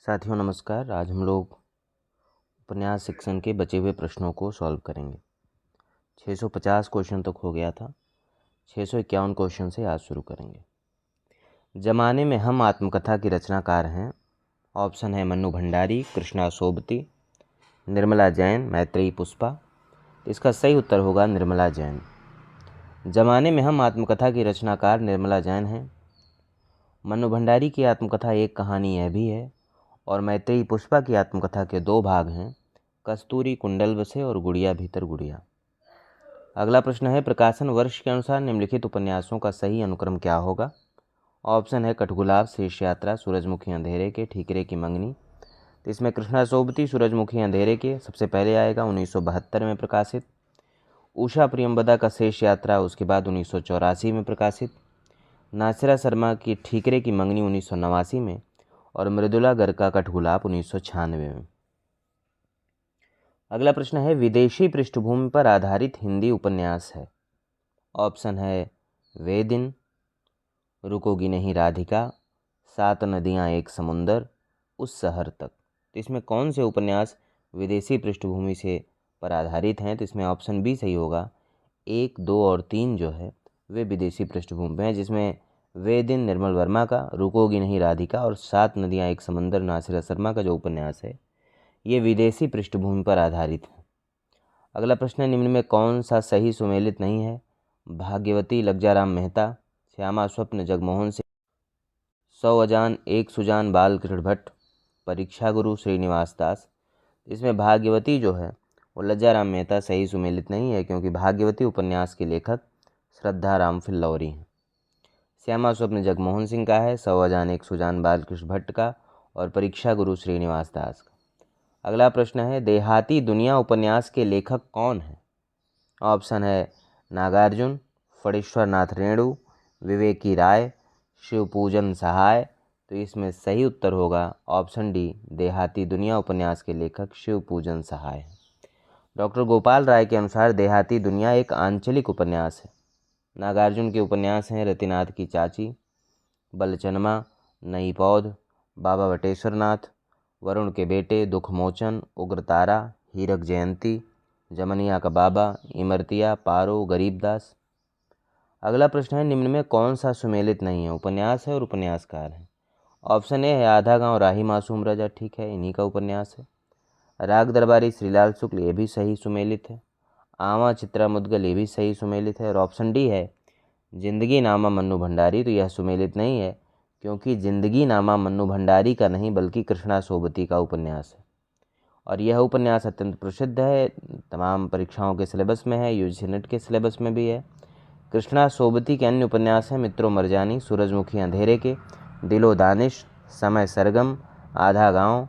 साथियों नमस्कार। आज हम लोग उपन्यास सेक्शन के बचे हुए प्रश्नों को सॉल्व करेंगे। 650 क्वेश्चन तक हो गया था। 651 क्वेश्चन से आज शुरू करेंगे। जमाने में हम आत्मकथा के रचनाकार हैं। ऑप्शन है मन्नू भंडारी, कृष्णा सोबती, निर्मला जैन, मैत्रेयी पुष्पा। इसका सही उत्तर होगा निर्मला जैन। जमाने में हम आत्मकथा की रचनाकार निर्मला जैन हैं। मन्नू भंडारी की आत्मकथा एक कहानी यह भी है और मैत्रेयी पुष्पा की आत्मकथा के 2 भाग हैं, कस्तूरी कुंडल बसे और गुड़िया भीतर गुड़िया। अगला प्रश्न है, प्रकाशन वर्ष के अनुसार निम्नलिखित उपन्यासों का सही अनुक्रम क्या होगा। ऑप्शन है कठगुलाब, शेष यात्रा, सूरजमुखी अंधेरे के, ठीकरे की मंगनी। तो इसमें कृष्णा सोबती सूरजमुखी अंधेरे के सबसे पहले आएगा, 1972 में प्रकाशित। उषा प्रियंवदा का शेष यात्रा उसके बाद 1984 में प्रकाशित। नासिरा शर्मा की ठीकरे की मंगनी 1989 में और मृदुला गर्ग का कठगुलाब 1996 में। अगला प्रश्न है, विदेशी पृष्ठभूमि पर आधारित हिंदी उपन्यास है। ऑप्शन है वे दिन, रुकोगी नहीं राधिका, 7 नदियाँ एक समुंदर, उस शहर तक। तो इसमें कौन से उपन्यास विदेशी पृष्ठभूमि से पर आधारित हैं। तो इसमें ऑप्शन बी सही होगा। 1, 2 और 3 जो है वे विदेशी पृष्ठभूमि पर हैं, जिसमें वे दिन निर्मल वर्मा का, रुकोगी नहीं राधिका और 7 नदियाँ एक समंदर नासिरा शर्मा का जो उपन्यास है ये विदेशी पृष्ठभूमि पर आधारित है। अगला प्रश्न है, निम्न में कौन सा सही सुमेलित नहीं है। भाग्यवती लज्जाराम मेहता, श्यामा स्वप्न जगमोहन सिंह, 100 अजान एक सुजान बालकृष्ण भट्ट, परीक्षा गुरु श्रीनिवास दास। इसमें भाग्यवती जो है वो लज्जाराम मेहता सही सुमेलित नहीं है, क्योंकि भाग्यवती उपन्यास के लेखक श्रद्धा राम फिल्लौरी हैं। श्यामा स्वप्न जगमोहन सिंह का है, 100 अजान एक सुजान बालकृष्ण भट्ट का और परीक्षा गुरु श्रीनिवास दास का। अगला प्रश्न है, देहाती दुनिया उपन्यास के लेखक कौन हैं। ऑप्शन है नागार्जुन, फणीश्वर नाथ रेणु, विवेकी राय, शिवपूजन सहाय। तो इसमें सही उत्तर होगा ऑप्शन डी, देहाती दुनिया उपन्यास के लेखक शिवपूजन सहाय हैं। डॉक्टर गोपाल राय के अनुसार देहाती दुनिया एक आंचलिक उपन्यास है। नागार्जुन के उपन्यास हैं रतिनाथ की चाची, बलचनमा, नई पौध, बाबा वटेश्वर नाथ, वरुण के बेटे, दुखमोचन, उग्रतारा, हीरक जयंती, जमनिया का बाबा, इमरतिया, पारो, गरीबदास। अगला प्रश्न है, निम्न में कौन सा सुमेलित नहीं है। उपन्यास है और उपन्यासकार है। ऑप्शन ए है आधा गांव राही मासूम राजा, ठीक है, इन्हीं का उपन्यास है। राग दरबारी श्रीलाल शुक्ल, ये भी सही सुमेलित है। आवा चित्रा मुदगल, ये भी सही सुमेलित है। और ऑप्शन डी है जिंदगी नामा मन्नू भंडारी, तो यह सुमेलित नहीं है, क्योंकि जिंदगी नामा मन्नू भंडारी का नहीं बल्कि कृष्णा सोबती का उपन्यास है और यह उपन्यास अत्यंत प्रसिद्ध है, तमाम परीक्षाओं के सिलेबस में है, यूजीसी नेट के सिलेबस में भी है। कृष्णा सोबती के अन्य उपन्यास हैं मित्रों मरजानी, सूरजमुखी अंधेरे के, दिलो दानिश, समय सरगम, आधा गांव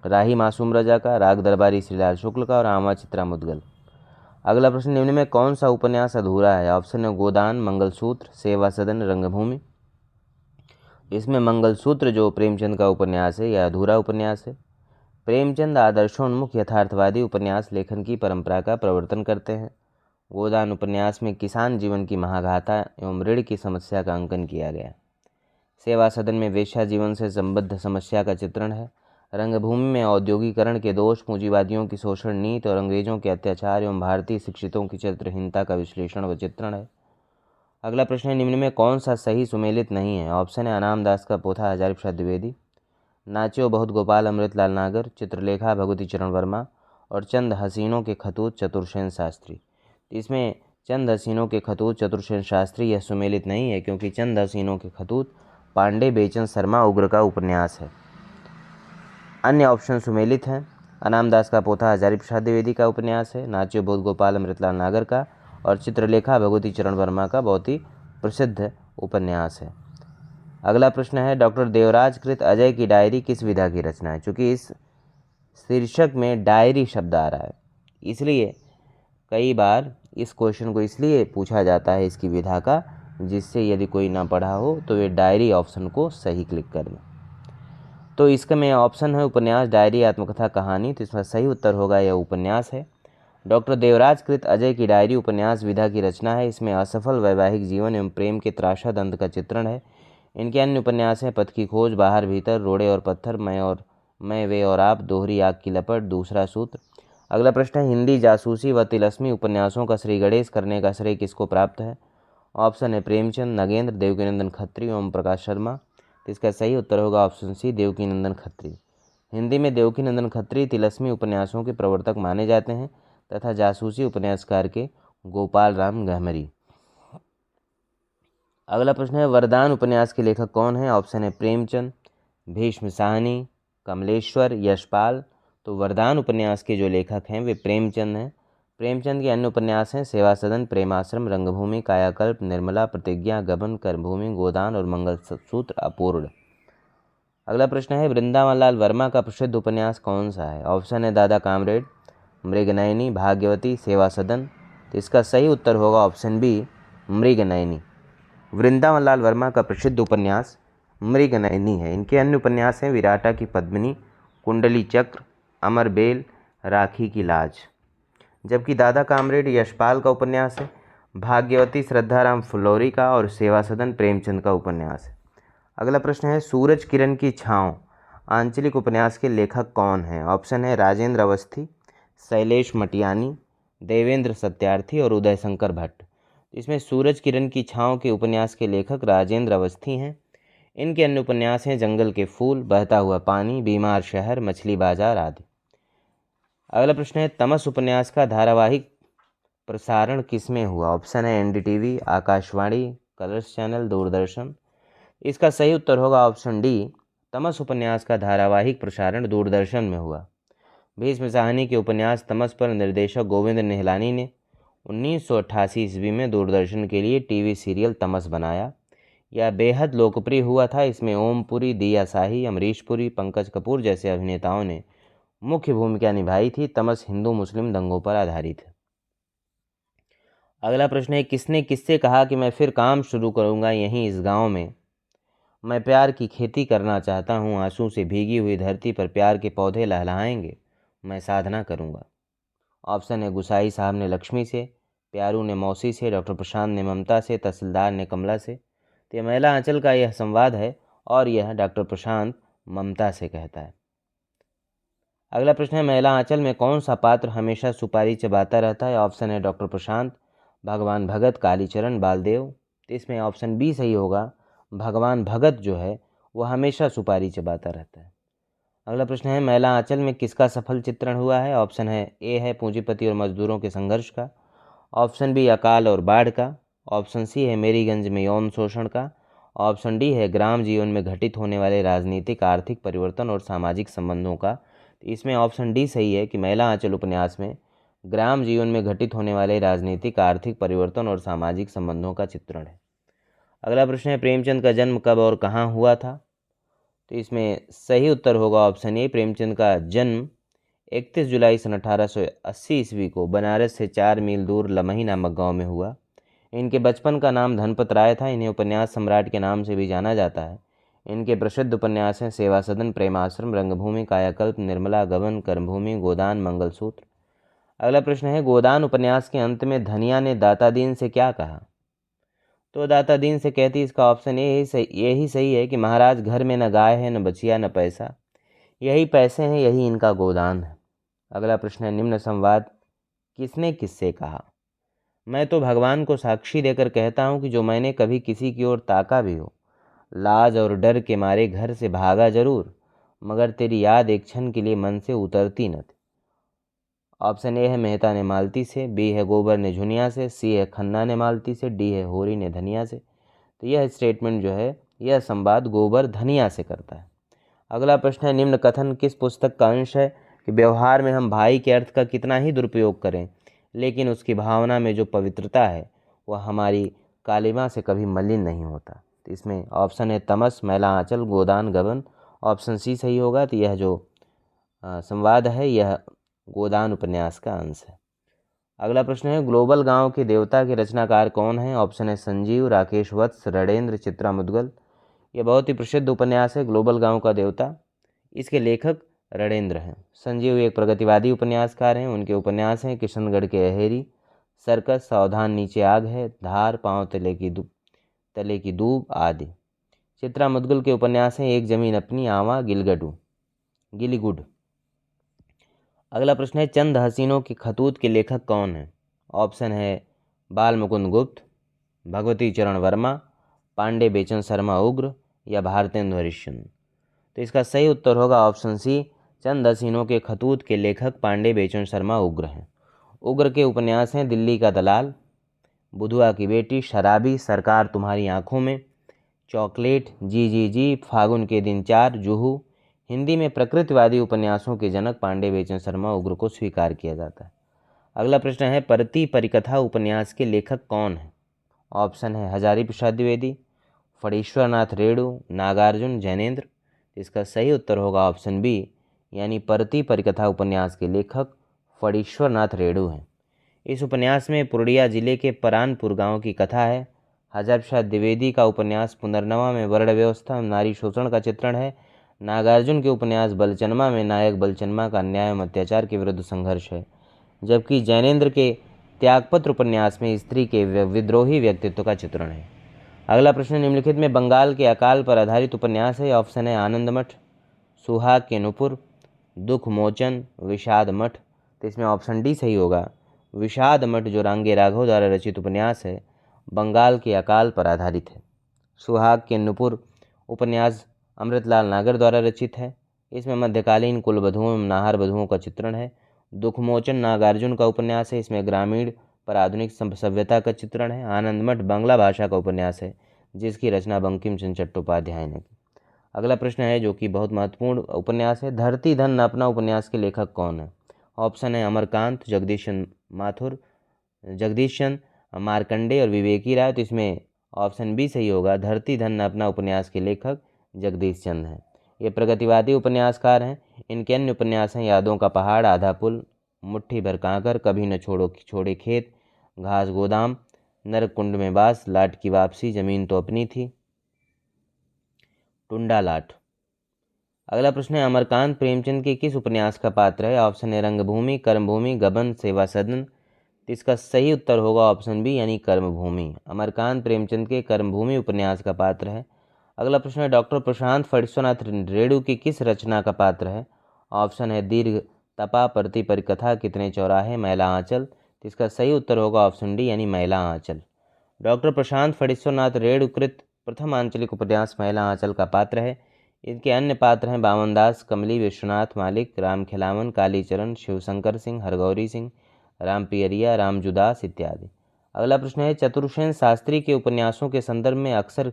राही मासूम रजा का, राग दरबारी श्रीलाल शुक्ल का और आमा चित्रा मुदगल। अगला प्रश्न, निम्न में कौन सा उपन्यास अधूरा है। ऑप्शन है गोदान, मंगलसूत्र, सेवा सदन, रंगभूमि। इसमें मंगलसूत्र जो प्रेमचंद का उपन्यास है यह अधूरा उपन्यास है। प्रेमचंद आदर्शोन्मुख यथार्थवादी उपन्यास लेखन की परंपरा का प्रवर्तन करते हैं। गोदान उपन्यास में किसान जीवन की महागाथा एवं ऋण की समस्या का अंकन किया गया। सेवा सदन में वेश्या जीवन से संबद्ध समस्या का चित्रण है। रंगभूमि में औद्योगिकरण के दोष, पूंजीवादियों की शोषण नीति और अंग्रेजों के अत्याचार एवं भारतीय शिक्षितों की चरित्रहीनता का विश्लेषण व चित्रण है। अगला प्रश्न है, निम्न में कौन सा सही सुमेलित नहीं है। ऑप्शन है अनाम दास का पोथा हजारी प्रसाद द्विवेदी, नाच्यो बहुत गोपाल अमृतलाल नागर, चित्रलेखा भगवती चरण वर्मा और चंद हसीनों के खतूत चतुर्सेन शास्त्री। इसमें चंद हसीनों के खतूत चतुर्सेन शास्त्री यह सुमेलित नहीं है, क्योंकि चंद हसीनों के खतूत पांडे बेचन शर्मा उग्र का उपन्यास है। अन्य ऑप्शन सुमेलित हैं। अनाम दास का पोथा हजारी प्रसाद द्विवेदी का उपन्यास है, नाच्यो बहुत गोपाल अमृतलाल नागर का और चित्रलेखा भगवती चरण वर्मा का बहुत ही प्रसिद्ध उपन्यास है। अगला प्रश्न है, डॉक्टर देवराज कृत अजय की डायरी किस विधा की रचना है। चूँकि इस शीर्षक में डायरी शब्द आ रहा है, इसलिए कई बार इस क्वेश्चन को इसलिए पूछा जाता है इसकी विधा का, जिससे यदि कोई ना पढ़ा हो तो वे डायरी ऑप्शन को सही क्लिक कर दें। तो इसका में ऑप्शन है उपन्यास, डायरी, आत्मकथा, कहानी। तो इसमें सही उत्तर होगा यह उपन्यास है। डॉक्टर देवराज कृत अजय की डायरी उपन्यास विधा की रचना है। इसमें असफल वैवाहिक जीवन एवं प्रेम के त्रासद अंत का चित्रण है। इनके अन्य उपन्यास हैं पथ की खोज, बाहर भीतर, रोड़े और पत्थर, मैं वे और आप, दोहरी आग की लपट, दूसरा सूत्र। अगला प्रश्न है हिंदी जासूसी व तिलस्मी उपन्यासों का श्री गणेश करने का श्रेय किसको प्राप्त है? ऑप्शन है प्रेमचंद, नगेंद्र, देवकीनंदन खत्री, ओम प्रकाश शर्मा। तो इसका सही उत्तर होगा ऑप्शन सी, देवकीनंदन खत्री। हिंदी में देवकीनंदन खत्री तिलस्मी उपन्यासों के प्रवर्तक माने जाते हैं तथा जासूसी उपन्यासकार के गोपाल राम गहमरी। अगला प्रश्न है वरदान उपन्यास के लेखक कौन है? ऑप्शन है प्रेमचंद, भीष्म साहनी, कमलेश्वर, यशपाल। तो वरदान उपन्यास के जो लेखक हैं वे प्रेमचंद हैं। प्रेमचंद के अन्य उपन्यास हैं सेवा सदन, प्रेमाश्रम, रंगभूमि, कायाकल्प, निर्मला, प्रतिज्ञा, गबन, कर्मभूमि, गोदान और मंगलसूत्र अपूर्ण। अगला प्रश्न है वृंदावन लाल वर्मा का प्रसिद्ध उपन्यास कौन सा है? ऑप्शन है दादा कामरेड, मृगनयनी, भाग्यवती, सेवा सदन। तो इसका सही उत्तर होगा ऑप्शन बी, मृगनयनी। वृंदावन लाल वर्मा का प्रसिद्ध उपन्यास मृगनयनी है। इनके अन्य उपन्यास हैं विराटा की पद्मिनी, कुंडली चक्र, अमर बेल, राखी की लाज। जबकि दादा कामरेड यशपाल का उपन्यास है, भाग्यवती श्रद्धाराम फुलोरी का और सेवा सदन प्रेमचंद का उपन्यास है। अगला प्रश्न है सूरज किरण की छाँव आंचलिक उपन्यास के लेखक कौन हैं? ऑप्शन है राजेंद्र अवस्थी, शैलेश मटियानी, देवेंद्र सत्यार्थी और उदय शंकर भट्ट। इसमें सूरज किरण की छाँव के उपन्यास के लेखक राजेंद्र अवस्थी हैं। इनके अन्य उपन्यास हैं जंगल के फूल, बहता हुआ पानी, बीमार शहर, मछली बाजार आदि। अगला प्रश्न है तमस उपन्यास का धारावाहिक प्रसारण किसमें हुआ? ऑप्शन है NDTV, Akashvani, Colors channel, Doordarshan. इसका सही उत्तर होगा ऑप्शन डी, तमस उपन्यास का धारावाहिक प्रसारण दूरदर्शन में हुआ। भीष्म साहनी के उपन्यास तमस पर निर्देशक गोविंद निहलानी ने 1988 ईस्वी में दूरदर्शन के लिए टीवी सीरियल तमस बनाया। यह बेहद लोकप्रिय हुआ था। इसमें ओम पुरी, दिया साही, अमरीश पुरी, पंकज कपूर जैसे अभिनेताओं ने मुख्य भूमिका निभाई थी। तमस हिंदू मुस्लिम दंगों पर आधारित है। अगला प्रश्न है किसने किससे कहा कि मैं फिर काम शुरू करूंगा यहीं इस गांव में? मैं प्यार की खेती करना चाहता हूँ, आंसू से भीगी हुई धरती पर प्यार के पौधे लहलहाएंगे, मैं साधना करूँगा। ऑप्शन है गुसाई साहब ने लक्ष्मी से, प्यारू ने मौसी से, डॉक्टर प्रशांत ने ममता से, तहसीलदार ने कमला से। तो यह महिला आंचल का यह संवाद है और यह डॉक्टर प्रशांत ममता से कहता है। अगला प्रश्न है महिला आंचल में कौन सा पात्र हमेशा सुपारी चबाता रहता है? ऑप्शन है डॉक्टर प्रशांत, भगवान भगत, कालीचरण, बालदेव। तो इसमें ऑप्शन बी सही होगा, भगवान भगत जो है वह हमेशा सुपारी चबाता रहता है। अगला प्रश्न है महिला आंचल में किसका सफल चित्रण हुआ है? ऑप्शन है ए है पूंजीपति और मजदूरों के संघर्ष का, ऑप्शन बी अकाल और बाढ़ का, ऑप्शन सी है मेरीगंज में यौन शोषण का, ऑप्शन डी है ग्राम जीवन में घटित होने वाले राजनीतिक आर्थिक परिवर्तन और सामाजिक संबंधों का। इसमें ऑप्शन डी सही है कि महिला आंचल उपन्यास में ग्राम जीवन में घटित होने वाले राजनीतिक आर्थिक परिवर्तन और सामाजिक संबंधों का चित्रण है। अगला प्रश्न है प्रेमचंद का जन्म कब और कहाँ हुआ था? तो इसमें सही उत्तर होगा ऑप्शन ए, प्रेमचंद का जन्म 31 जुलाई सन 1880 ईस्वी को बनारस से 4 मील दूर लमही नामक गांव में हुआ। इनके बचपन का नाम धनपत राय था। इन्हें उपन्यास सम्राट के नाम से भी जाना जाता है। इनके प्रसिद्ध उपन्यास हैं सेवा सदन, प्रेमाश्रम, रंगभूमि, कायाकल्प, निर्मला, गबन, कर्मभूमि, गोदान, मंगलसूत्र। अगला प्रश्न है गोदान उपन्यास के अंत में धनिया ने दाता दीन से क्या कहा? तो दाता दीन से कहती, इसका ऑप्शन यही सही है कि महाराज घर में न गाय है, न बचिया, न पैसा, यही पैसे हैं, यही इनका गोदान है। अगला प्रश्न है निम्न संवाद किसने किससे कहा? मैं तो भगवान को साक्षी देकर कहता हूँ कि जो मैंने कभी किसी की ओर ताका भी हो, लाज और डर के मारे घर से भागा जरूर, मगर तेरी याद एक क्षण के लिए मन से उतरती न थी। ऑप्शन ए है मेहता ने मालती से, बी है गोबर ने झुनिया से, सी है खन्ना ने मालती से, डी है होरी ने धनिया से। तो यह स्टेटमेंट जो है यह संवाद गोबर धनिया से करता है। अगला प्रश्न है निम्न कथन किस पुस्तक का अंश है कि व्यवहार में हम भाई के अर्थ का कितना ही दुरुपयोग करें, लेकिन उसकी भावना में जो पवित्रता है वह हमारी कालिमा से कभी मलिन नहीं होता। तो इसमें ऑप्शन है तमस, महिला आंचल, गोदान, गबन। ऑप्शन सी सही होगा। तो यह जो संवाद है यह गोदान उपन्यास का अंश है। अगला प्रश्न है ग्लोबल गांव के देवता के रचनाकार कौन है? ऑप्शन है संजीव, राकेश वत्स, रणेंद्र, चित्रा मुदगल। यह बहुत ही प्रसिद्ध उपन्यास है ग्लोबल गांव का देवता। इसके लेखक रणेंद्र हैं। संजीव एक प्रगतिवादी उपन्यासकार हैं। उनके उपन्यास हैं किशनगढ़ के अहेरी, सर्कस, सावधान नीचे आग है, धार, पांव तले की दूब आदि। चित्रा मुदगल के उपन्यास हैं एक जमीन अपनी, आवा, गिलीगुड। अगला प्रश्न है चंद हसीनों के खतूत के लेखक कौन हैं? ऑप्शन है बाल मुकुंद गुप्त, भगवती चरण वर्मा, पांडे बेचन शर्मा उग्र या भारतेंदु हरिश्चंद्र। तो इसका सही उत्तर होगा ऑप्शन सी, चंद हसीनों के खतूत के लेखक पांडे बेचन शर्मा उग्र हैं। उग्र के उपन्यास हैं दिल्ली का दलाल, बुधुआ की बेटी, शराबी, सरकार तुम्हारी आंखों में, चॉकलेट, जी, फागुन के दिन 4, जुहू। हिंदी में प्रकृतिवादी उपन्यासों के जनक पांडे बेचन शर्मा उग्र को स्वीकार किया जाता है। अगला प्रश्न है परति परिकथा उपन्यास के लेखक कौन हैं? ऑप्शन है हजारी प्रसाद द्विवेदी, फणीश्वर नाथ रेणु, नागार्जुन, जैनेन्द्र। इसका सही उत्तर होगा ऑप्शन बी, यानी परति परिकथा उपन्यास के लेखक फणीश्वर नाथ रेणु हैं। इस उपन्यास में पूर्णिया जिले के परानपुर गांव की कथा है। हजारी प्रसाद द्विवेदी का उपन्यास पुनर्नवा में वर्ण व्यवस्था नारी शोषण का चित्रण है। नागार्जुन के उपन्यास बलचनमा में नायक बलचनमा का अन्याय एवं अत्याचार के विरुद्ध संघर्ष है, जबकि जैनेन्द्र के त्यागपत्र उपन्यास में स्त्री के विद्रोही व्यक्तित्व का चित्रण है। अगला प्रश्न निम्नलिखित में बंगाल के अकाल पर आधारित उपन्यास है। ऑप्शन है आनंद मठ, सुहाग के नुपुर, दुख मोचन, विषाद मठ। तो इसमें ऑप्शन डी सही होगा। विषाद मठ जो रांगे राघव द्वारा रचित उपन्यास है बंगाल के अकाल पर आधारित है। सुहाग के नुपुर उपन्यास अमृतलाल नागर द्वारा रचित है। इसमें मध्यकालीन कुल वधुओं एवं नाहर वधुओं का चित्रण है। दुखमोचन नागार्जुन का उपन्यास है। इसमें ग्रामीण पर आधुनिक सभ्यता का चित्रण है। आनंद मठ बांग्ला भाषा का उपन्यास है जिसकी रचना बंकिम चंद्र चट्टोपाध्याय ने की। अगला प्रश्न है जो कि बहुत महत्वपूर्ण उपन्यास है, धरती धन न अपना उपन्यास के लेखक कौन है? ऑप्शन है अमरकांत, जगदीशन माथुर, जगदीशन मार्कंडे और विवेकी राय। तो इसमें ऑप्शन बी सही होगा, धरती धन न अपना उपन्यास के लेखक जगदीश चंद्र हैं। ये प्रगतिवादी उपन्यासकार हैं। इनके अन्य उपन्यास हैं यादों का पहाड़, आधा पुल, मुट्ठी भर कांकर, कभी न छोड़े खेत, घास गोदाम, नरक कुंड में बास, लाट की वापसी, जमीन तो अपनी थी, टुंडा लाट। अगला प्रश्न है अमरकांत प्रेमचंद के किस उपन्यास का पात्र है? ऑप्शन है रंगभूमि, कर्मभूमि, गबन, सेवा सदन। तो इसका सही उत्तर होगा ऑप्शन बी, यानी कर्मभूमि। अमरकांत प्रेमचंद के कर्मभूमि उपन्यास का पात्र है। अगला प्रश्न है डॉक्टर प्रशांत फणीश्वरनाथ रेणु की किस रचना का पात्र है? ऑप्शन है दीर्घ तपा, परति परिकथा, कितने चौराहे, मैला आंचल। तो इसका सही उत्तर होगा ऑप्शन डी, यानी मैला आंचल। डॉक्टर प्रशांत फणीश्वरनाथ रेणु कृत प्रथम आंचलिक उपन्यास मैला आंचल का पात्र है। इनके अन्य पात्र हैं बामन दास, कमली, विश्वनाथ मालिक, राम खिलावन, कालीचरण, शिवशंकर सिंह, हरगौरी सिंह, राम पियरिया, रामजुदास इत्यादि। अगला प्रश्न है चतुर्सेन शास्त्री के उपन्यासों के संदर्भ में अक्सर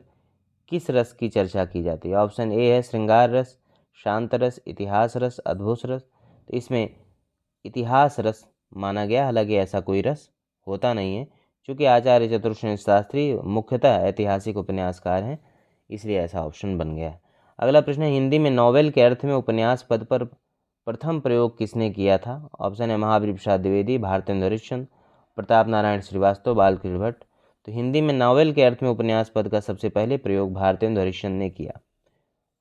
किस रस की चर्चा की जाती है? ऑप्शन ए है श्रृंगार रस, शांत रस, इतिहास रस, अद्भुत रस। तो इसमें इतिहास रस माना गया, हालांकि ऐसा कोई रस होता नहीं है, क्योंकि आचार्य चतुर्सेन शास्त्री मुख्यतः ऐतिहासिक उपन्यासकार हैं, इसलिए ऐसा ऑप्शन बन गया है। अगला प्रश्न है हिंदी में नॉवेल के अर्थ में उपन्यास पद पर प्रथम प्रयोग किसने किया था? ऑप्शन है महावीर प्रसाद द्विवेदी, भारतेंदु हरिश्चंद्र, प्रताप नारायण श्रीवास्तव, बालकृष्ण भट्ट। तो हिंदी में नॉवेल के अर्थ में उपन्यास पद का सबसे पहले प्रयोग भारतेंदु हरिश्चंद्र ने किया।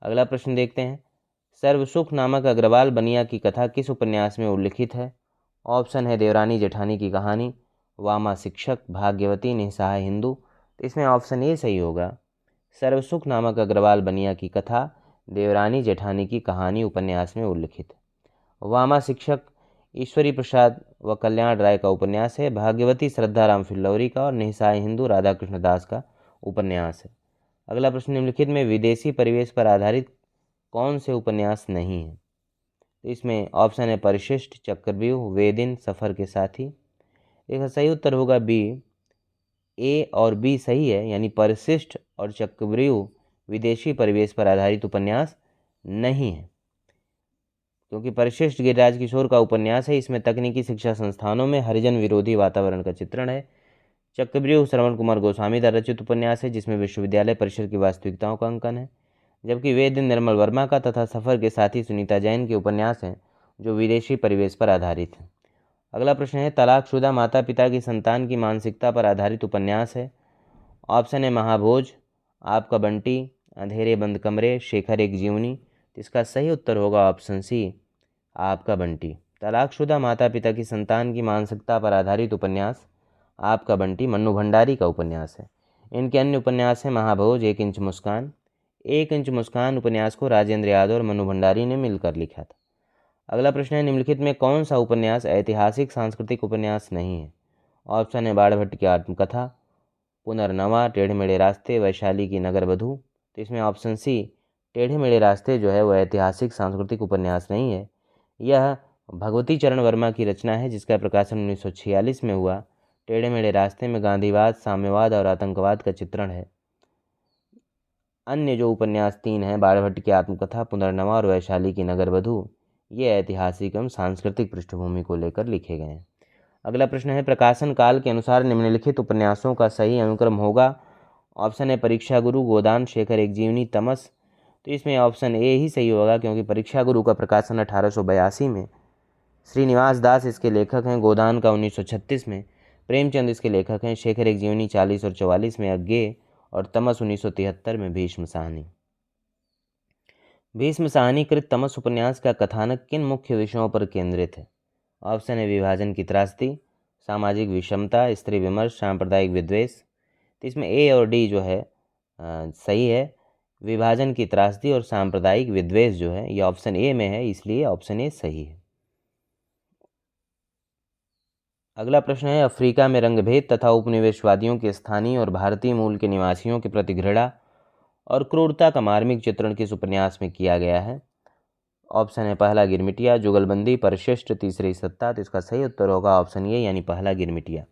अगला प्रश्न देखते हैं सर्वसुख नामक अग्रवाल बनिया की कथा किस उपन्यास में उल्लिखित है? ऑप्शन है देवरानी जेठानी की कहानी, वामा शिक्षक, भाग्यवती, निसहाय हिंदू। तो इसमें ऑप्शन ए सही होगा, सर्वसुख नामक अग्रवाल बनिया की कथा देवरानी जेठानी की कहानी उपन्यास में उल्लिखित है। वामा शिक्षक ईश्वरी प्रसाद व कल्याण राय का उपन्यास है। भाग्यवती श्रद्धाराम फिल्लौरी का और निसहाय हिंदू राधाकृष्ण दास का उपन्यास है। अगला प्रश्न निम्नलिखित में विदेशी परिवेश पर आधारित कौन से उपन्यास नहीं है? तो इसमें ऑप्शन है परिशिष्ट, चक्रव्यूह, वे दिन, सफ़र के साथी। इसका सही उत्तर होगा बी, ए और बी सही है, यानी परिशिष्ट और चक्रव्यूह विदेशी परिवेश पर आधारित उपन्यास नहीं है, क्योंकि परिशिष्ट गिरिराज किशोर का उपन्यास है। इसमें तकनीकी शिक्षा संस्थानों में हरिजन विरोधी वातावरण का चित्रण है। चक्रव्यूह श्रवण कुमार गोस्वामी द्वारा रचित उपन्यास है जिसमें विश्वविद्यालय परिसर की वास्तविकताओं का अंकन है, जबकि वे दिन निर्मल वर्मा का तथा सफ़र के साथी सुनीता जैन के उपन्यास हैं जो विदेशी परिवेश पर आधारित हैं। अगला प्रश्न है तलाकशुदा माता पिता की संतान की मानसिकता पर आधारित उपन्यास है। ऑप्शन है महाभोज, आपका बंटी, अंधेरे बंद कमरे, शेखर एक जीवनी। इसका सही उत्तर होगा ऑप्शन सी, आपका बंटी। तलाकशुदा माता पिता की संतान की मानसिकता पर आधारित उपन्यास आपका बंटी मन्नू भंडारी का उपन्यास है। इनके अन्य उपन्यास हैं महाभोज, एक इंच मुस्कान, एक इंच मुस्कान उपन्यास को राजेंद्र यादव और मनु भंडारी ने मिलकर लिखा था। अगला प्रश्न है, निम्नलिखित में कौन सा उपन्यास ऐतिहासिक सांस्कृतिक उपन्यास नहीं है? ऑप्शन है बाणभट्ट की आत्मकथा, पुनर्नवा, टेढ़े मेढ़े रास्ते, वैशाली की नगरवधू। तो इसमें ऑप्शन सी टेढ़े मेढ़े रास्ते जो है वो ऐतिहासिक सांस्कृतिक उपन्यास नहीं है। यह भगवती चरण वर्मा की रचना है जिसका प्रकाशन 1946 में हुआ। टेढ़े मेढ़े रास्ते में गांधीवाद, साम्यवाद और आतंकवाद का चित्रण है। अन्य जो उपन्यास 3 हैं, बाणभट्ट की आत्मकथा, पुनर्नवा और वैशाली की नगरवधू, ये ऐतिहासिक एवं सांस्कृतिक पृष्ठभूमि को लेकर लिखे गए हैं। अगला प्रश्न है, प्रकाशन काल के अनुसार निम्नलिखित उपन्यासों का सही अनुक्रम होगा? ऑप्शन है परीक्षा गुरु, गोदान, शेखर एक जीवनी, तमस। तो इसमें ऑप्शन ए ही सही होगा क्योंकि परीक्षा गुरु का प्रकाशन 1882 में, श्रीनिवास दास इसके लेखक हैं, गोदान का 1936 में, प्रेमचंद इसके लेखक हैं, शेखर एक जीवनी 40 और 44 में, अज्ञेय, और तमस 1973 में भीष्म साहनी। भीष्म साहनी कृत तमस उपन्यास का कथानक किन मुख्य विषयों पर केंद्रित है? ऑप्शन है विभाजन की त्रासदी, सामाजिक विषमता, स्त्री विमर्श, सांप्रदायिक विद्वेष। तो इसमें ए और डी जो है सही है। विभाजन की त्रासदी और सांप्रदायिक विद्वेष जो है ये ऑप्शन ए में है, इसलिए ऑप्शन ए सही है। अगला प्रश्न है, अफ्रीका में रंगभेद तथा उपनिवेशवादियों के स्थानीय और भारतीय मूल के निवासियों के प्रति घृणा और क्रूरता का मार्मिक चित्रण किस उपन्यास में किया गया है? ऑप्शन है पहला गिरमिटिया, जुगलबंदी, परिशिष्ट, तीसरी सत्ता। तो इसका सही उत्तर होगा ऑप्शन ए यानी पहला गिरमिटिया।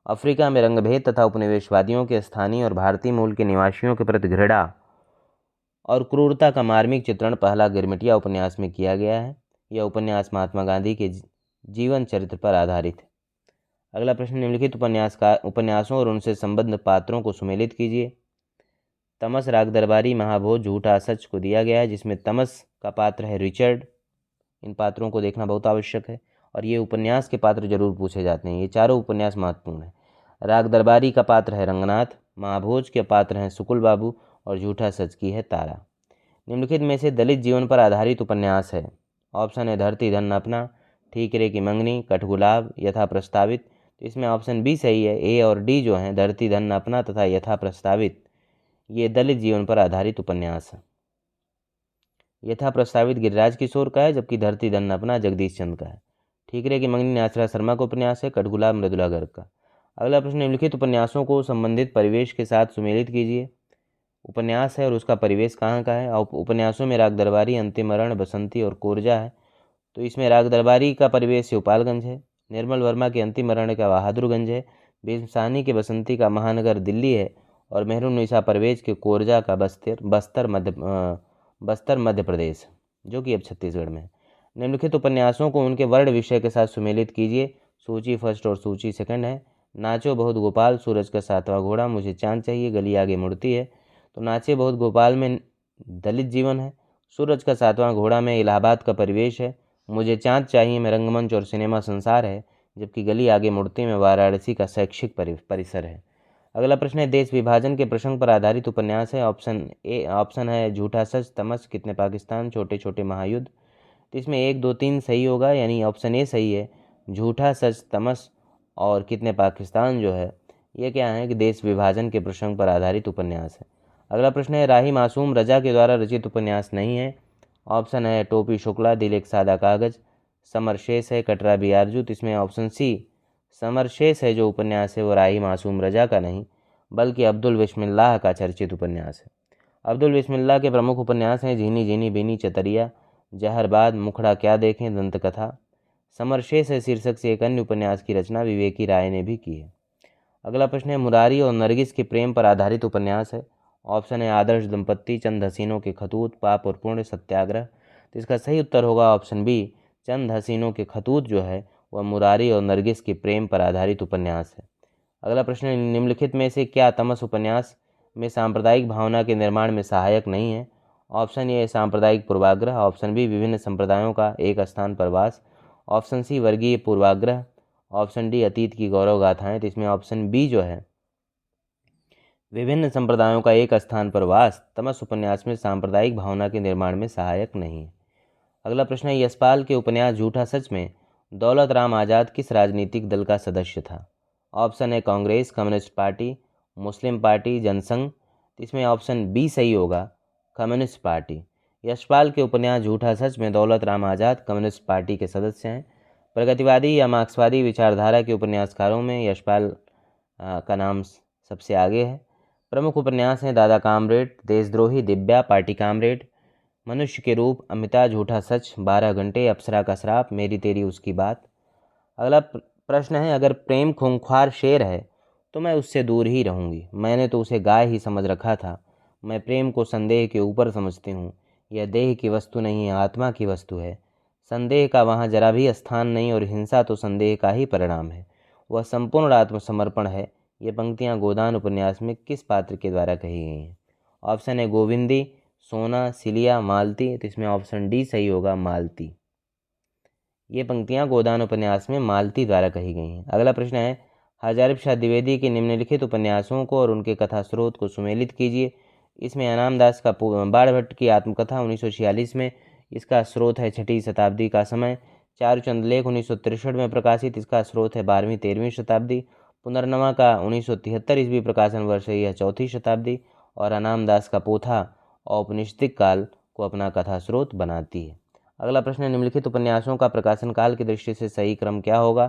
अफ्रीका में रंगभेद तथा उपनिवेशवादियों के स्थानीय और भारतीय मूल के निवासियों के प्रति घृणा और क्रूरता का मार्मिक चित्रण पहला गिरमिटिया उपन्यास में किया गया है। यह उपन्यास महात्मा गांधी के जीवन चरित्र पर आधारित है। अगला प्रश्न, निम्नलिखित उपन्यासों और उनसे संबद्ध पात्रों को सुमेलित कीजिए। तमस राग दरबारी, महाभोज, झूठा सच को दिया गया है जिसमें तमस का पात्र है रिचर्ड। इन पात्रों को देखना बहुत आवश्यक है और ये उपन्यास के पात्र जरूर पूछे जाते हैं। ये चारों उपन्यास महत्वपूर्ण हैं। राग दरबारी का पात्र है रंगनाथ, महाभोज के पात्र हैं सुकुल बाबू और झूठा सच की है तारा। निम्नलिखित में से दलित जीवन पर आधारित उपन्यास है। ऑप्शन है धरती धन अपना, ठीकरे की मंगनी, कठगुलाब, यथा प्रस्तावित। तो इसमें ऑप्शन बी सही है। ए और डी जो हैं धरती धन अपना तथा यथा प्रस्तावित, ये दलित जीवन पर आधारित उपन्यास है। यथा प्रस्तावित गिरिराज किशोर का है जबकि धरती धन अपना जगदीश चंद्र का है। ठीकरे की मंगनी नाचरा शर्मा का उपन्यास है, कठगुलाब मृदुला गर्ग का। अगला प्रश्न, निम्नलिखित उपन्यासों को संबंधित परिवेश के साथ सुमेलित कीजिए। उपन्यास है और उसका परिवेश कहाँ का है? और उपन्यासों में राग दरबारी, अंतिम मरण, बसंती और कोरजा है। तो इसमें राग दरबारी का परिवेश शिवपालगंज है, निर्मल वर्मा के अंतिम मरण का बहादुरगंज है, भीष्म साहनी के बसंती का महानगर दिल्ली है और मेहरुन्निसा परवेज के कोरजा का बस्तर मध्य प्रदेश, जो कि अब छत्तीसगढ़ में है। निम्नलिखित उपन्यासों को उनके वर्ण विषय के साथ सुमेलित कीजिए। सूची फर्स्ट और सूची सेकंड है। नाचो बहुत गोपाल, सूरज का सातवां घोड़ा, मुझे चांद चाहिए, गली आगे मुड़ती है। तो नाचे बहुत गोपाल में दलित जीवन है, सूरज का सातवां घोड़ा में इलाहाबाद का परिवेश है, मुझे चांद चाहिए में रंगमंच और सिनेमा संसार है, जबकि गली आगे मुड़ती में वाराणसी का शैक्षिक परिसर है। अगला प्रश्न है, देश विभाजन के प्रसंग पर आधारित उपन्यास है। ऑप्शन है झूठा सच, तमस, कितने पाकिस्तान, छोटे छोटे महायुद्ध। तो इसमें 1, 2, 3 सही होगा यानी ऑप्शन ए सही है। झूठा सच, तमस और कितने पाकिस्तान जो है ये क्या है कि देश विभाजन के प्रसंग पर आधारित उपन्यास है। अगला प्रश्न है, राही मासूम रजा के द्वारा रचित उपन्यास नहीं है। ऑप्शन है टोपी शुक्ला, दिल एक सादा कागज, समर शेष है, कटरा बियारजू। तो इसमें ऑप्शन सी समर शेष है जो उपन्यास है वो राही मासूम रजा का नहीं बल्कि अब्दुल बिस्मिल्लाह का चर्चित उपन्यास है। अब्दुल बिस्मिल्लाह के प्रमुख उपन्यास हैं झीनी झीनी बीनी चतरिया, जहरबाद, मुखड़ा क्या देखें, दंतकथा। समर शेष है शीर्षक से एक अन्य उपन्यास की रचना विवेकी राय ने भी की है। अगला प्रश्न है, मुरारी और नरगिस के प्रेम पर आधारित उपन्यास है। ऑप्शन है आदर्श दंपत्ति, चंद हसीनों के खतूत, पाप और पुण्य, सत्याग्रह। तो इसका सही उत्तर होगा ऑप्शन बी, चंद हसीनों के खतूत जो है वह मुरारी और नरगिस के प्रेम पर आधारित उपन्यास है। अगला प्रश्न है, निम्नलिखित में से क्या तमस उपन्यास में सांप्रदायिक भावना के निर्माण में सहायक नहीं है? ऑप्शन ए सांप्रदायिक पूर्वाग्रह, ऑप्शन बी विभिन्न संप्रदायों का एक स्थान पर वास, ऑप्शन सी वर्गीय पूर्वाग्रह, ऑप्शन डी अतीत की गौरव गाथाएं। तो इसमें ऑप्शन बी जो है विभिन्न संप्रदायों का एक स्थान पर वास तमस उपन्यास में सांप्रदायिक भावना के निर्माण में सहायक नहीं है। अगला प्रश्न है, यशपाल के उपन्यास झूठा सच में दौलत राम आज़ाद किस राजनीतिक दल का सदस्य था? ऑप्शन है Congress, communist party, Muslim party, Jansangh, तो इसमें ऑप्शन बी सही होगा, कम्युनिस्ट पार्टी। यशपाल के उपन्यास झूठा सच में दौलत राम आज़ाद कम्युनिस्ट पार्टी के सदस्य हैं। प्रगतिवादी या मार्क्सवादी विचारधारा के उपन्यासकारों में यशपाल का नाम सबसे आगे है। प्रमुख उपन्यास हैं दादा कामरेड, देशद्रोही, दिव्या, पार्टी कामरेड, मनुष्य के रूप, अमिता, झूठा सच, 12 घंटे, अप्सरा का श्राप, मेरी तेरी उसकी बात। अगला प्रश्न है, अगर प्रेम खूंखार शेर है तो मैं उससे दूर ही रहूंगी। मैंने तो उसे गाय ही समझ रखा था। मैं प्रेम को संदेह के ऊपर समझती हूँ। यह देह की वस्तु नहीं है, आत्मा की वस्तु है। संदेह का वहाँ जरा भी स्थान नहीं और हिंसा तो संदेह का ही परिणाम है। वह संपूर्ण आत्मसमर्पण है। ये पंक्तियाँ गोदान उपन्यास में किस पात्र के द्वारा कही गई हैं? ऑप्शन है गोविंदी, सोना, सिलिया, मालती। तो इसमें ऑप्शन डी सही होगा, मालती। ये पंक्तियाँ गोदान उपन्यास में मालती द्वारा कही गई हैं। अगला प्रश्न है, हजारी प्रसाद द्विवेदी के निम्नलिखित उपन्यासों को और उनके कथा स्रोत को सुमेलित कीजिए। इसमें अनाम दास का बाणभट्ट की आत्मकथा 1946 में, इसका स्रोत है 6वीं शताब्दी का समय। चारुचंद लेख 1963 में प्रकाशित, इसका स्रोत है 12वीं 13वीं शताब्दी। पुनर्नवा का 1973 ईस्वी प्रकाशन वर्ष है, यह 4वीं शताब्दी। और अनाम दास का पोथा औपनिषदिक काल को अपना कथा स्रोत बनाती है। अगला प्रश्न है, निम्नलिखित उपन्यासों का प्रकाशन काल की दृष्टि से सही क्रम क्या होगा?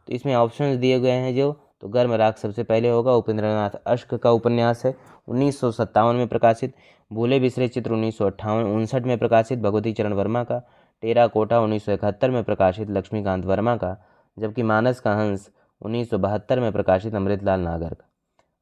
तो इसमें ऑप्शंस दिए गए हैं। जो तो गर्म राग सबसे पहले होगा, उपेंद्रनाथ अश्क का उपन्यास है, 1957 में प्रकाशित। भूले बिसरे चित्र 1959 में प्रकाशित, भगवती चरण वर्मा का। टेरा कोटा 1971 में प्रकाशित, लक्ष्मीकांत वर्मा का। जबकि मानस का हंस 1972 में प्रकाशित, अमृतलाल नागर का।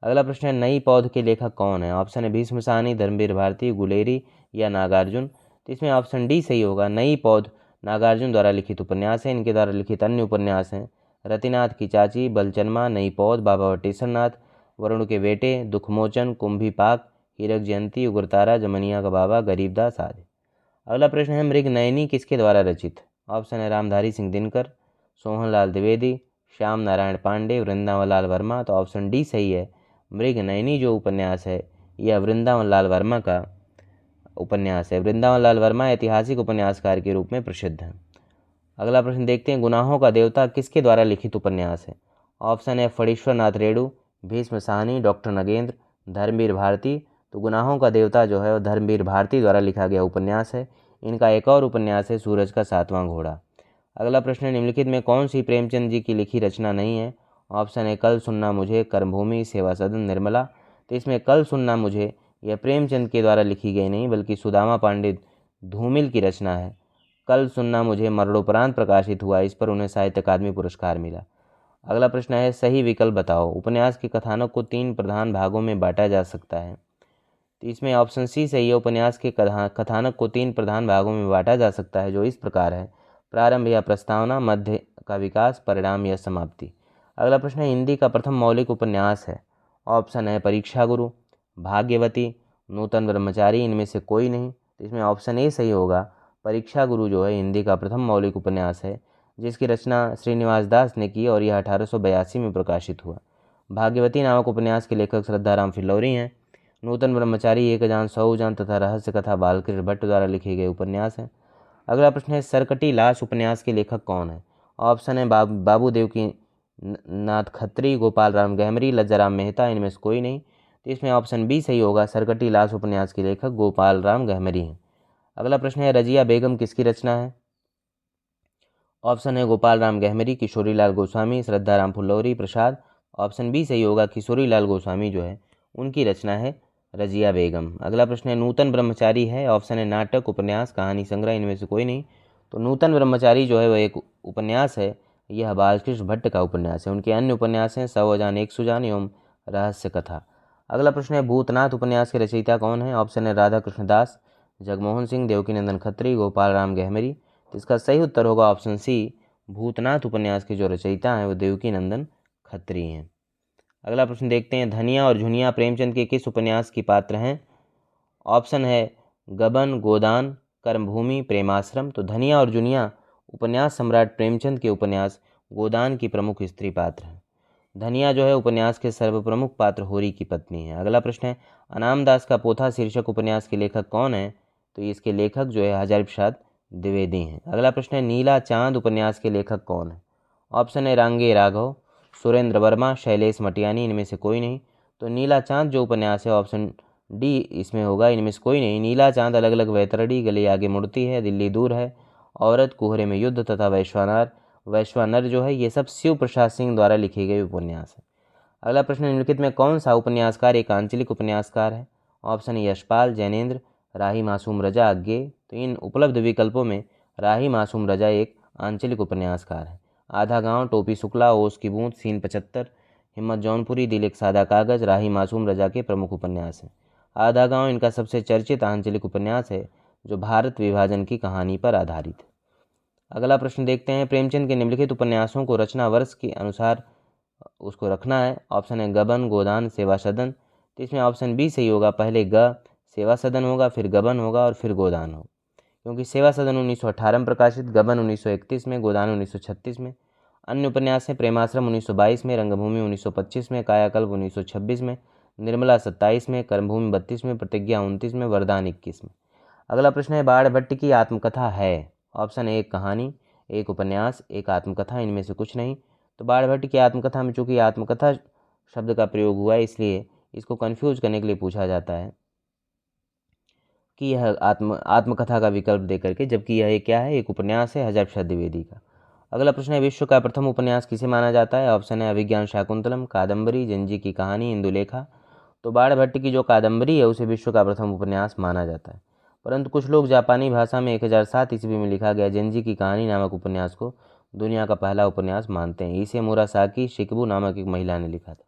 अगला प्रश्न है, नई पौध के लेखक कौन है? ऑप्शन है भीष्म साहनी, धर्मवीर भारती, गुलेरी या नागार्जुन। तो इसमें ऑप्शन डी सही होगा, नई पौध नागार्जुन द्वारा लिखित उपन्यास है। इनके द्वारा लिखित अन्य उपन्यास हैं रतिनाथ की चाची, बलचनमा, नई पौध, बाबा वटेश्वर नाथ, वरुण के बेटे, दुखमोचन, कुंभी पाक, हीरक जयंती, उग्रतारा, जमनिया का बाबा, गरीबदास आदि। अगला प्रश्न है, मृग नयनी किसके द्वारा रचित? ऑप्शन है रामधारी सिंह दिनकर, सोहनलाल द्विवेदी, श्याम नारायण पांडे, वृंदावन लाल वर्मा। तो ऑप्शन डी सही है, मृग नयनी जो उपन्यास है यह वृंदावन लाल वर्मा का उपन्यास है। वृंदावन लाल वर्मा ऐतिहासिक उपन्यासकार के रूप में प्रसिद्ध हैं। अगला प्रश्न देखते हैं, गुनाहों का देवता किसके द्वारा लिखित उपन्यास है? ऑप्शन है फणीश्वर नाथ रेणु, भीष्म साहनी, डॉक्टर नगेंद्र, धर्मवीर भारती। तो गुनाहों का देवता जो है वह धर्मवीर भारती द्वारा लिखा गया उपन्यास है। इनका एक और उपन्यास है सूरज का सातवां घोड़ा। अगला प्रश्न है, निम्नलिखित में कौन सी प्रेमचंद जी की लिखी रचना नहीं है? ऑप्शन है कल सुनना मुझे, कर्मभूमि, सेवा सदन, निर्मला। तो इसमें कल सुनना मुझे यह प्रेमचंद के द्वारा लिखी गई नहीं बल्कि सुदामा पांडे धूमिल की रचना है। कल सुनना मुझे मरणोपरांत प्रकाशित हुआ, इस पर उन्हें साहित्य अकादमी पुरस्कार मिला। अगला प्रश्न है, सही विकल्प बताओ। उपन्यास के कथानक को 3 प्रधान भागों में बांटा जा सकता है। तो इसमें ऑप्शन सी सही है, उपन्यास के कथानक को 3 प्रधान भागों में बांटा जा सकता है, जो इस प्रकार है, प्रारंभ या प्रस्तावना, मध्य का विकास, परिणाम या समाप्ति। अगला प्रश्न है, हिंदी का प्रथम मौलिक उपन्यास है। ऑप्शन है परीक्षा गुरु, भाग्यवती, नूतन ब्रह्मचारी, इनमें से कोई नहीं। तो इसमें ऑप्शन ए सही होगा, परीक्षा गुरु जो है हिंदी का प्रथम मौलिक उपन्यास है, जिसकी रचना श्रीनिवास दास ने की और यह 1882 में प्रकाशित हुआ। भाग्यवती नामक उपन्यास के लेखक श्रद्धाराम फिल्लौरी हैं। नूतन ब्रह्मचारी, एक जान सौ जान तथा रहस्य कथा बालकृष्ण भट्ट द्वारा लिखे गए उपन्यास हैं। अगला प्रश्न है, सरकटी लाश उपन्यास के लेखक कौन है? ऑप्शन है बाबू देवकी नाथ खत्री, गोपाल राम गहमरी, लज्जाराम मेहता, इनमें से कोई नहीं। तो इसमें ऑप्शन बी सही होगा, सरकटी लाश उपन्यास के लेखक गोपाल राम गहमरी हैं। अगला प्रश्न है, रजिया बेगम किसकी रचना है? ऑप्शन है गोपाल राम गहमरी, किशोरीलाल गोस्वामी, श्रद्धाराम फुल्लौरी, प्रसाद। ऑप्शन बी सही होगा, किशोरीलाल गोस्वामी जो है उनकी रचना है रजिया बेगम। अगला प्रश्न है, नूतन ब्रह्मचारी है। ऑप्शन है नाटक, उपन्यास, कहानी संग्रह, इनमें से कोई नहीं। तो नूतन ब्रह्मचारी जो है वह एक उपन्यास है, यह बालकृष्ण भट्ट का उपन्यास है। उनके अन्य उपन्यास हैं सौ जान एक सुजान एवं रहस्य कथा। अगला प्रश्न है, भूतनाथ उपन्यास के रचयिता कौन है? ऑप्शन है राधा कृष्ण दास, जगमोहन सिंह, देवकीनंदन खत्री, गोपाल राम गहमरी। तो इसका सही उत्तर होगा ऑप्शन सी, भूतनाथ उपन्यास के जो रचयिता हैं वो देवकीनंदन खत्री हैं। अगला प्रश्न देखते हैं, धनिया और झुनिया प्रेमचंद के किस उपन्यास की पात्र हैं? ऑप्शन है गबन, गोदान, कर्मभूमि, प्रेमाश्रम। तो धनिया और झुनिया उपन्यास सम्राट प्रेमचंद के उपन्यास गोदान की प्रमुख स्त्री पात्र हैं। धनिया जो है उपन्यास के सर्वप्रमुख पात्र होरी की पत्नी है। अगला प्रश्न है, अनाम दास का पोथा शीर्षक उपन्यास के लेखक कौन है? तो इसके लेखक जो है हजारी प्रसाद द्विवेदी हैं। अगला प्रश्न है, नीला चांद उपन्यास के लेखक कौन है? ऑप्शन है रांगे राघव, सुरेंद्र वर्मा, शैलेश मटियानी, इनमें से कोई नहीं। तो नीला चांद जो उपन्यास है ऑप्शन डी इसमें होगा, इनमें से कोई नहीं। नीला चांद, अलग अलग वैतरणी, गली आगे मुड़ती है, दिल्ली दूर है, औरत, कोहरे में युद्ध तथा वैश्वानर जो है ये सब शिव प्रसाद सिंह द्वारा लिखे गए उपन्यास हैं। अगला प्रश्न, निम्नलिखित में कौन सा उपन्यासकार एक आंचलिक उपन्यासकार है? ऑप्शन ए यशपाल, जैनेन्द्र, राही मासूम रजा, अज्ञे। तो इन उपलब्ध विकल्पों में राही मासूम रजा एक आंचलिक उपन्यासकार है। आधा गांव, टोपी शुक्ला, ओस की बूंद, सीन 75, हिम्मत जौनपुरी, दिल एक सादा कागज राही मासूम रजा के प्रमुख उपन्यास हैं। आधा गांव इनका सबसे चर्चित आंचलिक उपन्यास है जो भारत विभाजन की कहानी पर आधारित है। अगला प्रश्न देखते हैं, प्रेमचंद के निम्नलिखित उपन्यासों को रचना वर्ष के अनुसार उसको रखना है। ऑप्शन है गबन, गोदान, सेवा सदन। तो इसमें ऑप्शन बी सही होगा, पहले सेवा सदन होगा, फिर गबन होगा और फिर गोदान होगा, क्योंकि सेवा सदन 1918 में प्रकाशित, गबन 1931 में, गोदान 1936 में। अन्य उपन्यास हैं प्रेमाश्रम 1922 में, रंगभूमि 1925 में, कायाकल्प 1926 में, निर्मला 27 में, कर्मभूमि 32 में, प्रतिज्ञा 29 में, वरदान 21 में। अगला प्रश्न है, बाण भट्ट की आत्मकथा है। ऑप्शन एक कहानी, एक उपन्यास, एक आत्मकथा, इनमें से कुछ नहीं। तो बाण भट्ट की आत्मकथा में चूंकि आत्मकथा शब्द का प्रयोग हुआ है इसलिए इसको कन्फ्यूज करने के लिए पूछा जाता है कि यह आत्मकथा का विकल्प दे करके, जबकि यह क्या है, एक उपन्यास है हज़ार प्रसाद द्विवेदी का। अगला प्रश्न है, विश्व का प्रथम उपन्यास किसे माना जाता है? ऑप्शन है अभिज्ञान शाकुंतलम, कादम्बरी, जंजी की कहानी, इंदुलेखा। तो बाण भट्ट की जो कादम्बरी है उसे विश्व का प्रथम उपन्यास माना जाता है, परंतु कुछ लोग जापानी भाषा में 1007 ईस्वी में लिखा गया जंजी की कहानी नामक उपन्यास को दुनिया का पहला उपन्यास मानते हैं। इसे मुरासाकी शिकबू नामक एक महिला ने लिखा था।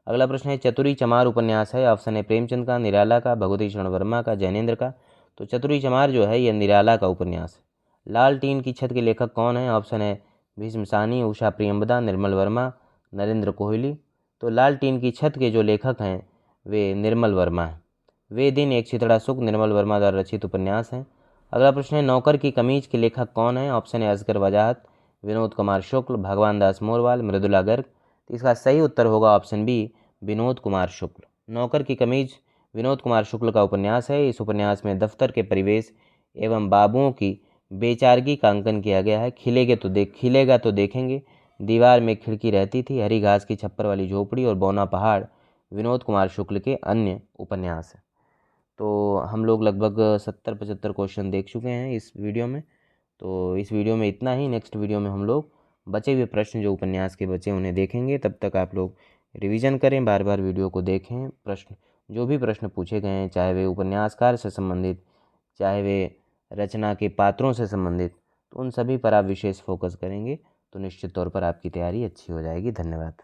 अगला प्रश्न है, चतुरी चमार उपन्यास है। ऑप्शन है प्रेमचंद का, निराला का, भगवती शरण वर्मा का, जैनेन्द्र का। तो चतुरी चमार जो है यह निराला का उपन्यास है। लाल टीन की छत के लेखक कौन है? ऑप्शन है भीष्म सानी, उषा प्रियंबदा, निर्मल वर्मा, नरेंद्र कोहली। तो लाल टीन की छत के जो लेखक हैं वे निर्मल वर्मा हैं। वे दिन एक चितड़ा सुख निर्मल वर्मा द्वारा रचित उपन्यास हैं। अगला प्रश्न है, नौकर की कमीज के लेखक कौन है? ऑप्शन है असगर वजाहत, विनोद कुमार शुक्ल, भगवान दास मोरवाल, मृदुला गर्ग। तो इसका सही उत्तर होगा ऑप्शन बी, विनोद कुमार शुक्ल। नौकर की कमीज विनोद कुमार शुक्ल का उपन्यास है। इस उपन्यास में दफ्तर के परिवेश एवं बाबुओं की बेचारगी का अंकन किया गया है। खिलेगा तो देखेंगे, दीवार में खिड़की रहती थी, हरी घास की छप्पर वाली झोपड़ी और बौना पहाड़ विनोद कुमार शुक्ल के अन्य उपन्यास हैं। तो हम लोग लगभग 70-75 क्वेश्चन देख चुके हैं इस वीडियो में। तो इस वीडियो में इतना ही। नेक्स्ट वीडियो में हम लोग बचे हुए प्रश्न जो उपन्यास के बचे उन्हें देखेंगे। तब तक आप लोग रिवीजन करें, बार बार वीडियो को देखें। प्रश्न जो भी प्रश्न पूछे गए हैं, चाहे वे उपन्यासकार से संबंधित, चाहे वे रचना के पात्रों से संबंधित, तो उन सभी पर आप विशेष फोकस करेंगे तो निश्चित तौर पर आपकी तैयारी अच्छी हो जाएगी। धन्यवाद।